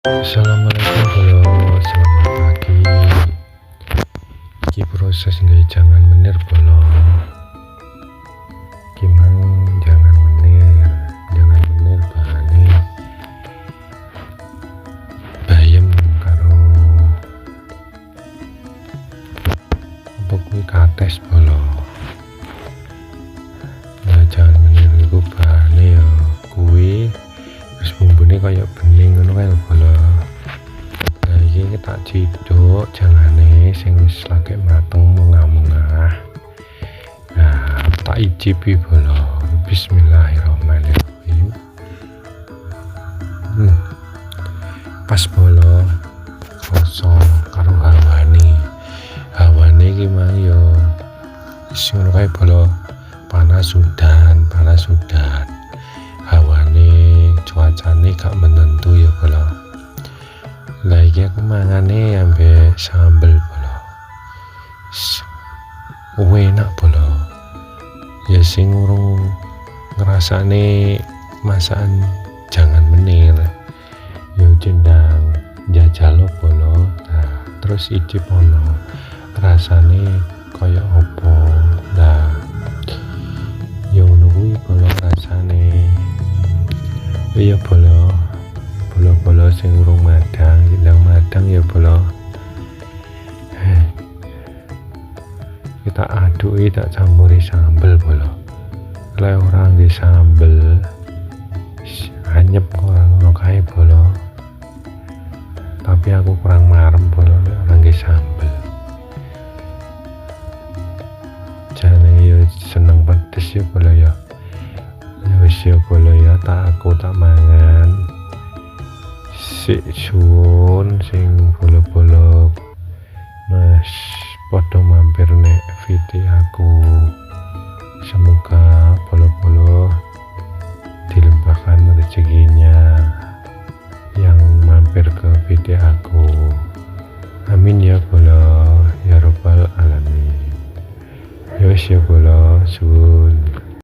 Assalamualaikum bolo, selamat pagi. Iki proses nggak jangan menir bolo. Gimana jangan menir bahane bayem karo apa kuwi kates bolo. Nah, jangan menir iku bahane ya kuwi terus bumbune kaya bening ngono kae bolo. Nah iki tak ciduk jangane sing wis lagi mateng mungah-mungah. Nah tak icipi bolo. Bismillahirrahmanirrahim. Pas bolo kosong karo hawane iki mang yo wis ngono kae bolo. Panas udan hawane cuacane gak menentu ya bolo. Lah iki aku mangane ambek sambel bolo. Enak bolo. Ya sing urung ngrasane masakan jangan menir ya cendang jajal bolo. Nah terus icip ono rasane kaya opo. Nah ya ngono kuwi bolo rasane. Ya bolo sing urung madang ya bolo. Kita aduk tak campuri sambel bolo. Lek ora nggih sambel anyep ora kae bolo. Tapi aku kurang marem bolo lek ora nggih sambel. Jane yo seneng pedes ya bolo ya. Ya wis ya bolo ya tak mangan. Sik suwun sing bolo-bolo mas padha mampir nek video aku. Semoga bolo-bolo dilimpahkan rezekinya yang mampir ke video aku. Amin ya bolo ya robbal alamin. Ya wis ya bolo suwun.